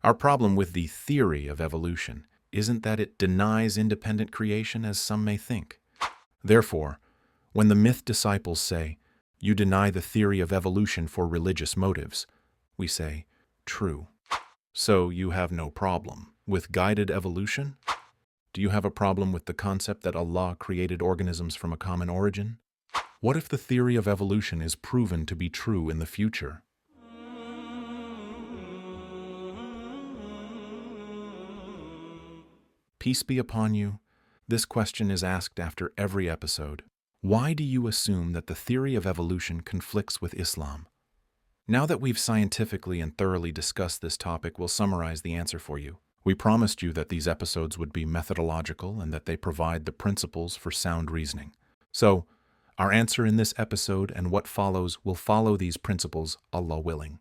Our problem with the theory of evolution isn't that it denies independent creation as some may think. Therefore, when the myth disciples say, "You deny the theory of evolution for religious motives," we say, "True." So you have no problem with guided evolution? Do you have a problem with the concept that Allah created organisms from a common origin? What if the theory of evolution is proven to be true in the future? Peace be upon you. This question is asked after every episode. Why do you assume that the theory of evolution conflicts with Islam? Now that we've scientifically and thoroughly discussed this topic, we'll summarize the answer for you. We promised you that these episodes would be methodological and that they provide the principles for sound reasoning. So, our answer in this episode and what follows will follow these principles, Allah willing.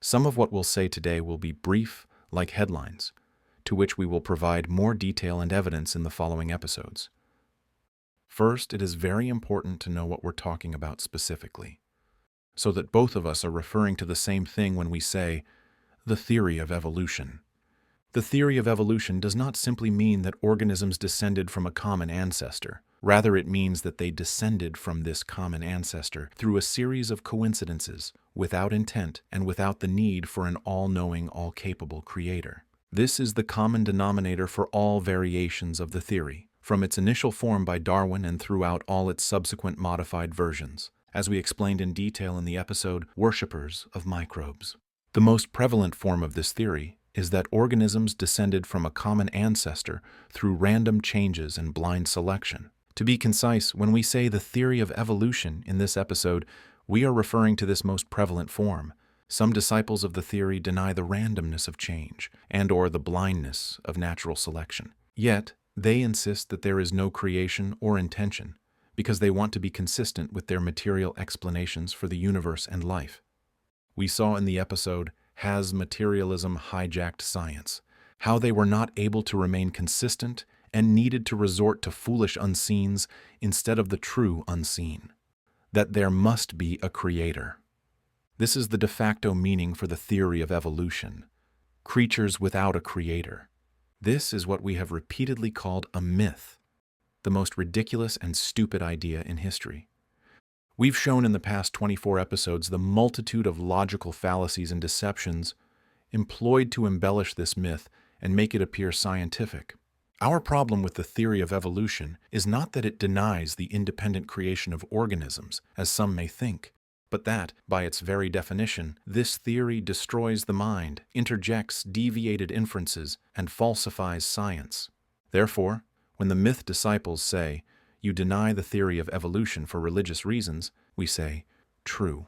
Some of what we'll say today will be brief, like headlines, to which we will provide more detail and evidence in the following episodes. First, it is very important to know what we're talking about specifically, so that both of us are referring to the same thing when we say, the theory of evolution. The theory of evolution does not simply mean that organisms descended from a common ancestor. Rather, it means that they descended from this common ancestor through a series of coincidences, without intent and without the need for an all-knowing, all-capable creator. This is the common denominator for all variations of the theory, from its initial form by Darwin and throughout all its subsequent modified versions, as we explained in detail in the episode Worshippers of Microbes. The most prevalent form of this theory is that organisms descended from a common ancestor through random changes and blind selection. To be concise, when we say the theory of evolution in this episode, we are referring to this most prevalent form. Some disciples of the theory deny the randomness of change and/or the blindness of natural selection. Yet, they insist that there is no creation or intention because they want to be consistent with their material explanations for the universe and life. We saw in the episode, Has Materialism Hijacked Science? How they were not able to remain consistent and needed to resort to foolish unseens instead of the true unseen. That there must be a creator. This is the de facto meaning for the theory of evolution. Creatures without a creator. This is what we have repeatedly called a myth, the most ridiculous and stupid idea in history. We've shown in the past 24 episodes the multitude of logical fallacies and deceptions employed to embellish this myth and make it appear scientific. Our problem with the theory of evolution is not that it denies the independent creation of organisms, as some may think, but that, by its very definition, this theory destroys the mind, interjects deviated inferences, and falsifies science. Therefore, when the myth disciples say, "You deny the theory of evolution for religious reasons," we say, "True."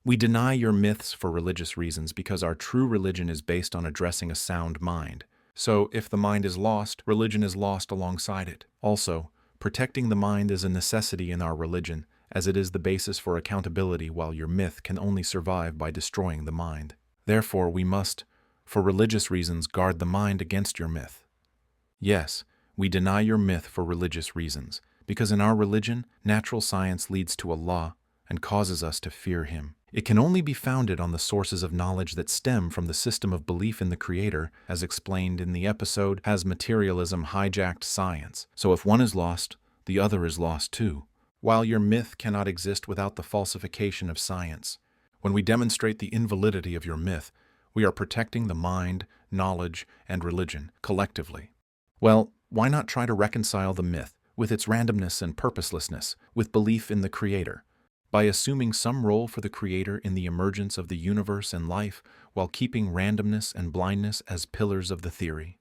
We deny your myths for religious reasons because our true religion is based on addressing a sound mind. So, if the mind is lost, religion is lost alongside it. Also, protecting the mind is a necessity in our religion, as it is the basis for accountability, while your myth can only survive by destroying the mind. Therefore, we must, for religious reasons, guard the mind against your myth. Yes, we deny your myth for religious reasons, because in our religion, natural science leads to Allah and causes us to fear Him. It can only be founded on the sources of knowledge that stem from the system of belief in the Creator, as explained in the episode Has Materialism Hijacked Science? So if one is lost, the other is lost too. While your myth cannot exist without the falsification of science, when we demonstrate the invalidity of your myth, we are protecting the mind, knowledge, and religion collectively. Well, why not try to reconcile the myth, with its randomness and purposelessness, with belief in the Creator, by assuming some role for the Creator in the emergence of the universe and life, while keeping randomness and blindness as pillars of the theory?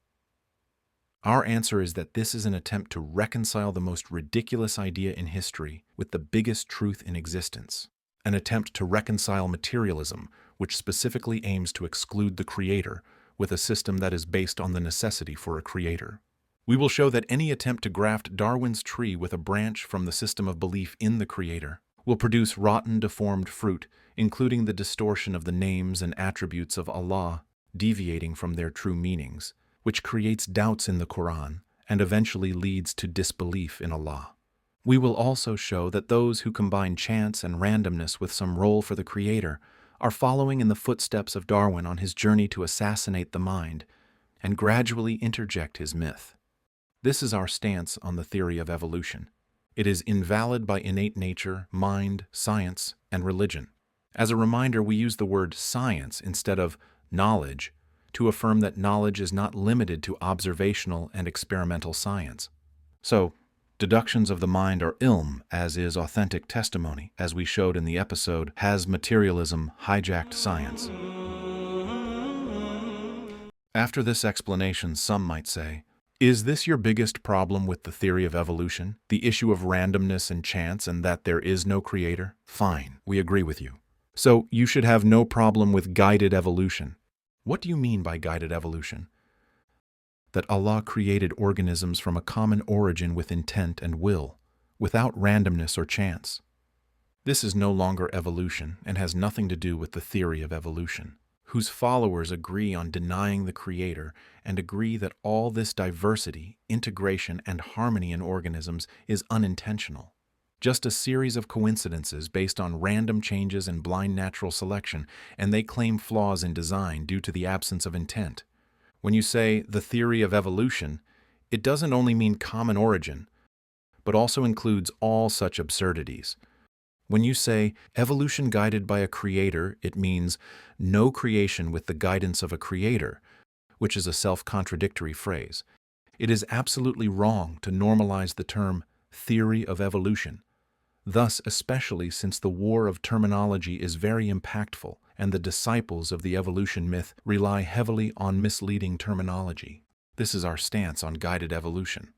Our answer is that this is an attempt to reconcile the most ridiculous idea in history with the biggest truth in existence, an attempt to reconcile materialism, which specifically aims to exclude the Creator, with a system that is based on the necessity for a Creator. We will show that any attempt to graft Darwin's tree with a branch from the system of belief in the Creator will produce rotten, deformed fruit, including the distortion of the names and attributes of Allah, deviating from their true meanings, which creates doubts in the Quran and eventually leads to disbelief in Allah. We will also show that those who combine chance and randomness with some role for the Creator are following in the footsteps of Darwin on his journey to assassinate the mind and gradually interject his myth. This is our stance on the theory of evolution. It is invalid by innate nature, mind, science, and religion. As a reminder, we use the word science instead of knowledge to affirm that knowledge is not limited to observational and experimental science. So, deductions of the mind are ilm, as is authentic testimony, as we showed in the episode, Has Materialism Hijacked Science? After this explanation, some might say, is this your biggest problem with the theory of evolution? The issue of randomness and chance and that there is no creator? Fine, we agree with you. So you should have no problem with guided evolution. What do you mean by guided evolution? That Allah created organisms from a common origin with intent and will, without randomness or chance. This is no longer evolution and has nothing to do with the theory of evolution, whose followers agree on denying the creator and agree that all this diversity, integration, and harmony in organisms is unintentional. Just a series of coincidences based on random changes in blind natural selection, and they claim flaws in design due to the absence of intent. When you say the theory of evolution, it doesn't only mean common origin, but also includes all such absurdities. When you say evolution guided by a creator, it means no creation with the guidance of a creator, which is a self-contradictory phrase. It is absolutely wrong to normalize the term theory of evolution. Thus, especially since the war of terminology is very impactful and the disciples of the evolution myth rely heavily on misleading terminology. This is our stance on guided evolution.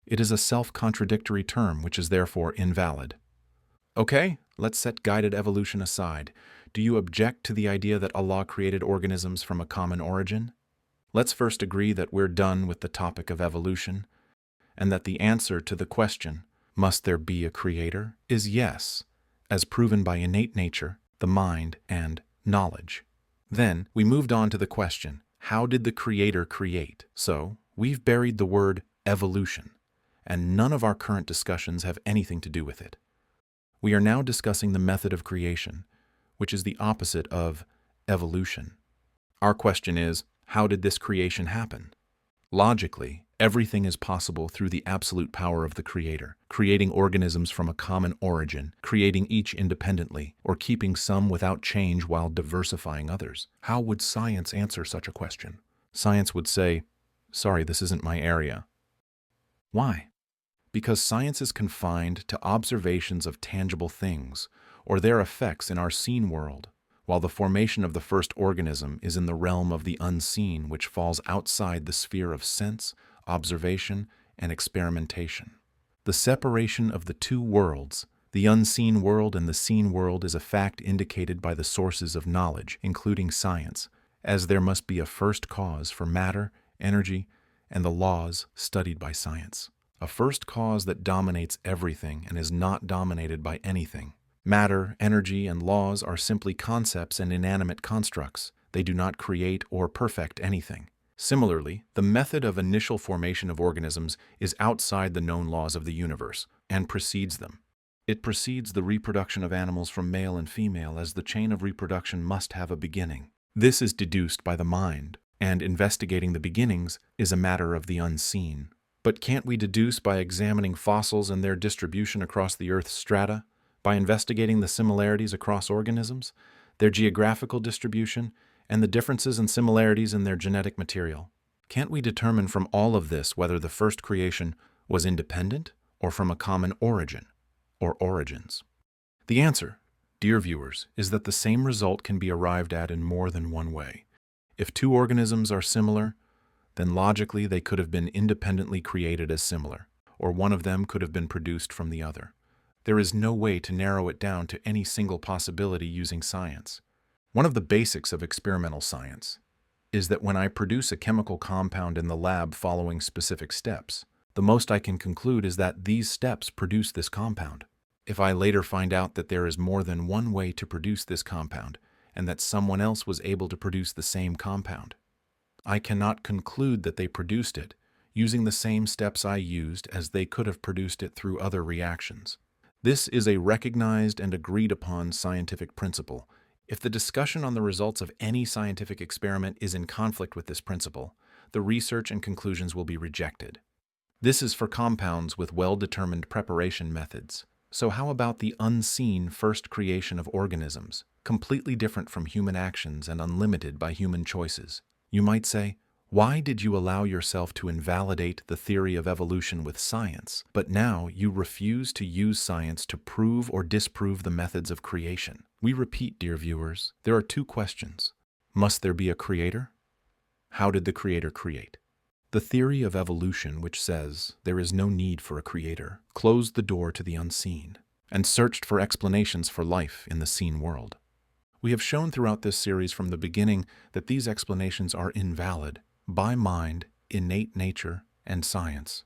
It is a self-contradictory term which is therefore invalid. Okay, let's set guided evolution aside. Do you object to the idea that Allah created organisms from a common origin? Let's first agree that we're done with the topic of evolution, and that the answer to the question, must there be a creator, is yes, as proven by innate nature, the mind, and knowledge. Then, we moved on to the question, how did the creator create? So, we've buried the word evolution, and none of our current discussions have anything to do with it. We are now discussing the method of creation, which is the opposite of evolution. Our question is, how did this creation happen? Logically, everything is possible through the absolute power of the creator, creating organisms from a common origin, creating each independently, or keeping some without change while diversifying others. How would science answer such a question? Science would say, sorry, this isn't my area. Why? Because science is confined to observations of tangible things, or their effects in our seen world, while the formation of the first organism is in the realm of the unseen, which falls outside the sphere of sense, observation, and experimentation. The separation of the two worlds, the unseen world and the seen world, is a fact indicated by the sources of knowledge, including science, as there must be a first cause for matter, energy, and the laws studied by science. A first cause that dominates everything and is not dominated by anything. Matter, energy, and laws are simply concepts and inanimate constructs. They do not create or perfect anything. Similarly, the method of initial formation of organisms is outside the known laws of the universe and precedes them. It precedes the reproduction of animals from male and female, as the chain of reproduction must have a beginning. This is deduced by the mind, and investigating the beginnings is a matter of the unseen. But can't we deduce by examining fossils and their distribution across the Earth's strata? By investigating the similarities across organisms, their geographical distribution, and the differences and similarities in their genetic material? Can't we determine from all of this whether the first creation was independent or from a common origin, or origins? The answer, dear viewers, is that the same result can be arrived at in more than one way. If two organisms are similar, then logically they could have been independently created as similar, or one of them could have been produced from the other. There is no way to narrow it down to any single possibility using science. One of the basics of experimental science is that when I produce a chemical compound in the lab following specific steps, the most I can conclude is that these steps produce this compound. If I later find out that there is more than one way to produce this compound, and that someone else was able to produce the same compound, I cannot conclude that they produced it using the same steps I used, as they could have produced it through other reactions. This is a recognized and agreed upon scientific principle, If the discussion on the results of any scientific experiment is in conflict with this principle, the research and conclusions will be rejected. This is for compounds with well-determined preparation methods. So how about the unseen first creation of organisms, completely different from human actions and unlimited by human choices? You might say, why did you allow yourself to invalidate the theory of evolution with science, but now you refuse to use science to prove or disprove the methods of creation? We repeat, dear viewers, there are two questions. Must there be a creator? How did the creator create? The theory of evolution, which says there is no need for a creator, closed the door to the unseen and searched for explanations for life in the seen world. We have shown throughout this series from the beginning that these explanations are invalid by mind, innate nature, and science.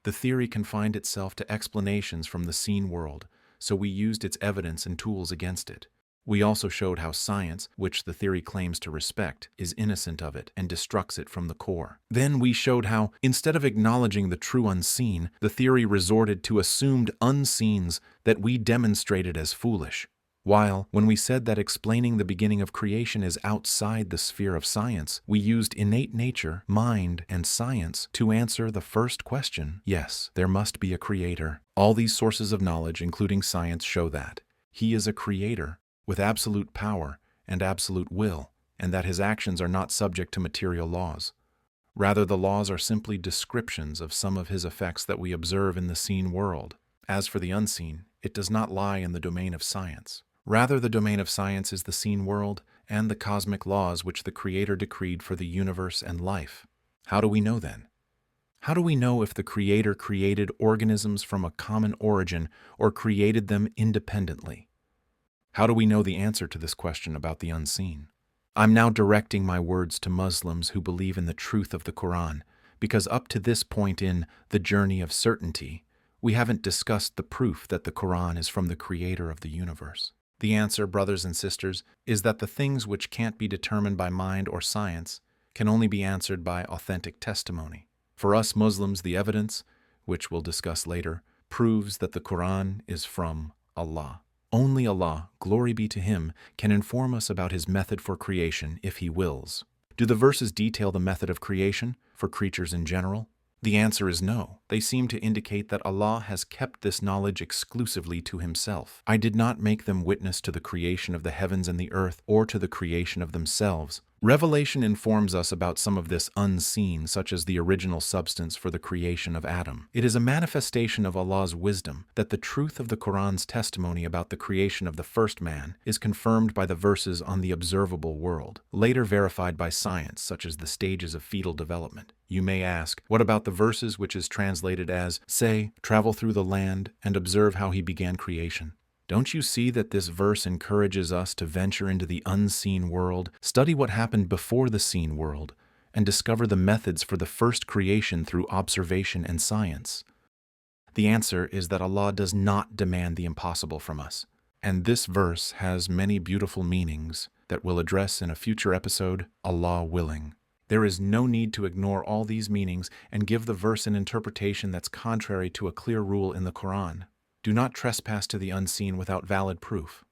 The theory confined itself to explanations from the seen world, so we used its evidence and tools against it. We also showed how science, which the theory claims to respect, is innocent of it and destructs it from the core. Then we showed how, instead of acknowledging the true unseen, the theory resorted to assumed unseens that we demonstrated as foolish. While, when we said that explaining the beginning of creation is outside the sphere of science, we used innate nature, mind, and science to answer the first question, yes, there must be a creator. All these sources of knowledge, including science, show that he is a creator with absolute power and absolute will, and that his actions are not subject to material laws. Rather, the laws are simply descriptions of some of his effects that we observe in the seen world. As for the unseen, it does not lie in the domain of science. Rather, the domain of science is the seen world and the cosmic laws which the Creator decreed for the universe and life. How do we know then? How do we know if the Creator created organisms from a common origin or created them independently? How do we know the answer to this question about the unseen? I'm now directing my words to Muslims who believe in the truth of the Quran, because up to this point in the journey of certainty, we haven't discussed the proof that the Quran is from the Creator of the universe. The answer, brothers and sisters, is that the things which can't be determined by mind or science can only be answered by authentic testimony. For us Muslims, the evidence, which we'll discuss later, proves that the Quran is from Allah. Only Allah, glory be to Him, can inform us about His method for creation if He wills. Do the verses detail the method of creation for creatures in general? The answer is no. They seem to indicate that Allah has kept this knowledge exclusively to Himself. I did not make them witness to the creation of the heavens and the earth or to the creation of themselves. Revelation informs us about some of this unseen, such as the original substance for the creation of Adam. It is a manifestation of Allah's wisdom that the truth of the Quran's testimony about the creation of the first man is confirmed by the verses on the observable world, later verified by science, such as the stages of fetal development. You may ask, what about the verses which is translated as, say, travel through the land and observe how He began creation? Don't you see that this verse encourages us to venture into the unseen world, study what happened before the seen world, and discover the methods for the first creation through observation and science? The answer is that Allah does not demand the impossible from us. And this verse has many beautiful meanings that we'll address in a future episode, Allah willing. There is no need to ignore all these meanings and give the verse an interpretation that's contrary to a clear rule in the Quran. Do not trespass to the unseen without valid proof.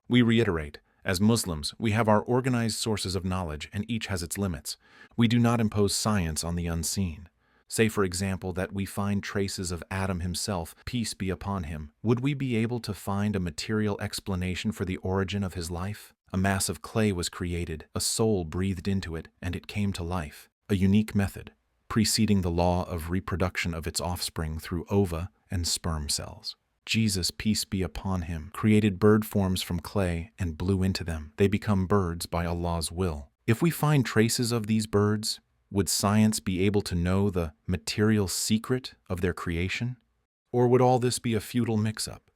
We reiterate, as Muslims, we have our organized sources of knowledge and each has its limits. We do not impose science on the unseen. Say, for example, that we find traces of Adam himself, peace be upon him. Would we be able to find a material explanation for the origin of his life? A mass of clay was created, a soul breathed into it, and it came to life. A unique method, preceding the law of reproduction of its offspring through ova and sperm cells. Jesus, peace be upon him, created bird forms from clay and blew into them. They become birds by Allah's will. If we find traces of these birds, would science be able to know the material secret of their creation? Or would all this be a futile mix-up?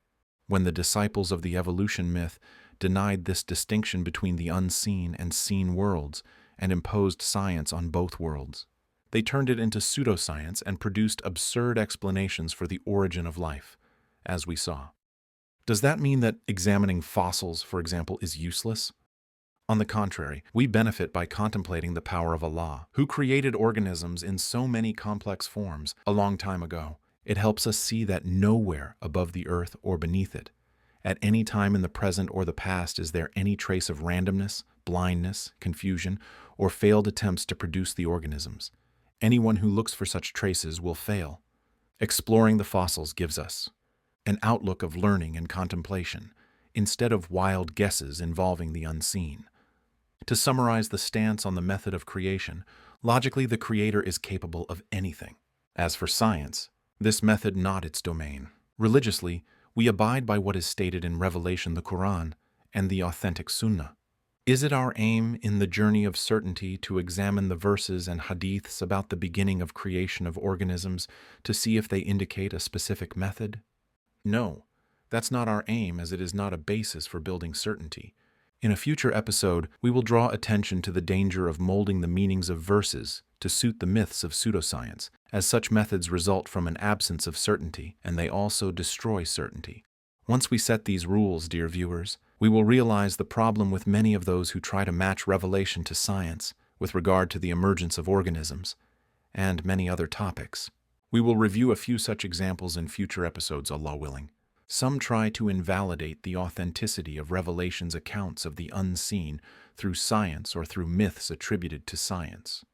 When the disciples of the evolution myth denied this distinction between the unseen and seen worlds and imposed science on both worlds, they turned it into pseudoscience and produced absurd explanations for the origin of life, as we saw. Does that mean that examining fossils, for example, is useless? On the contrary, we benefit by contemplating the power of Allah, who created organisms in so many complex forms a long time ago. It helps us see that nowhere above the earth or beneath it, At any time in the present or the past, is there any trace of randomness, blindness, confusion, or failed attempts to produce the organisms? Anyone who looks for such traces will fail. Exploring the fossils gives us an outlook of learning and contemplation, instead of wild guesses involving the unseen. To summarize the stance on the method of creation, logically the creator is capable of anything. As for science, this method not its domain. Religiously, we abide by what is stated in Revelation, the Quran, and the authentic Sunnah. Is it our aim in the journey of certainty to examine the verses and hadiths about the beginning of creation of organisms to see if they indicate a specific method? No, that's not our aim, as it is not a basis for building certainty. In a future episode, we will draw attention to the danger of molding the meanings of verses to suit the myths of pseudoscience, as such methods result from an absence of certainty, and they also destroy certainty. Once we set these rules, dear viewers, we will realize the problem with many of those who try to match revelation to science with regard to the emergence of organisms, and many other topics. We will review a few such examples in future episodes, Allah willing. Some try to invalidate the authenticity of Revelation's accounts of the unseen through science or through myths attributed to science.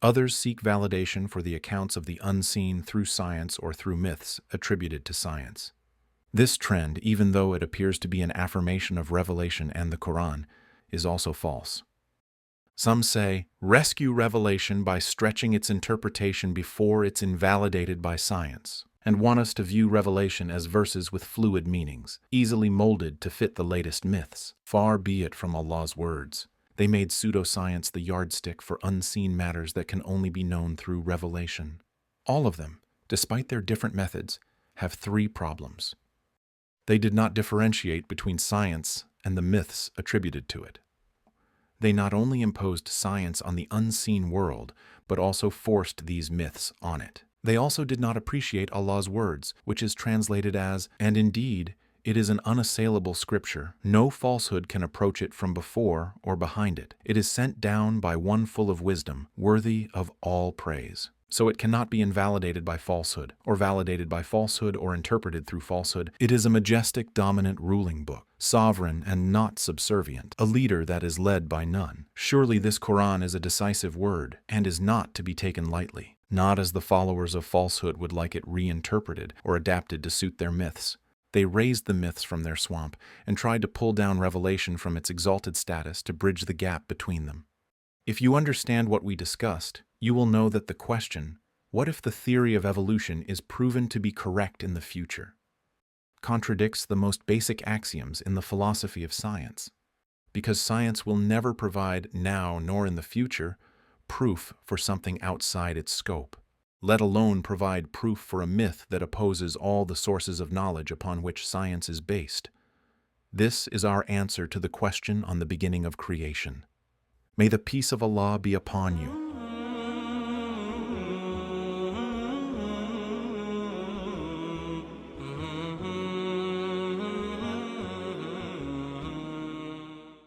Others seek validation for the accounts of the unseen through science or through myths attributed to science. This trend, even though it appears to be an affirmation of Revelation and the Quran, is also false. Some say, rescue Revelation by stretching its interpretation before it's invalidated by science, and want us to view Revelation as verses with fluid meanings, easily molded to fit the latest myths. Far be it from Allah's words. They made pseudoscience the yardstick for unseen matters that can only be known through revelation. All of them, despite their different methods, have three problems. They did not differentiate between science and the myths attributed to it. They not only imposed science on the unseen world, but also forced these myths on it. They also did not appreciate Allah's words, which is translated as, and indeed, it is an unassailable scripture. No falsehood can approach it from before or behind it. It is sent down by one full of wisdom, worthy of all praise. So it cannot be invalidated by falsehood, or validated by falsehood, or interpreted through falsehood. It is a majestic, dominant ruling book, sovereign and not subservient, a leader that is led by none. Surely this Quran is a decisive word, and is not to be taken lightly, not as the followers of falsehood would like it reinterpreted or adapted to suit their myths. They raised the myths from their swamp and tried to pull down Revelation from its exalted status to bridge the gap between them. If you understand what we discussed, you will know that the question, what if the theory of evolution is proven to be correct in the future, contradicts the most basic axioms in the philosophy of science, because science will never provide now nor in the future proof for something outside its scope, let alone provide proof for a myth that opposes all the sources of knowledge upon which science is based. This is our answer to the question on the beginning of creation. May the peace of Allah be upon you.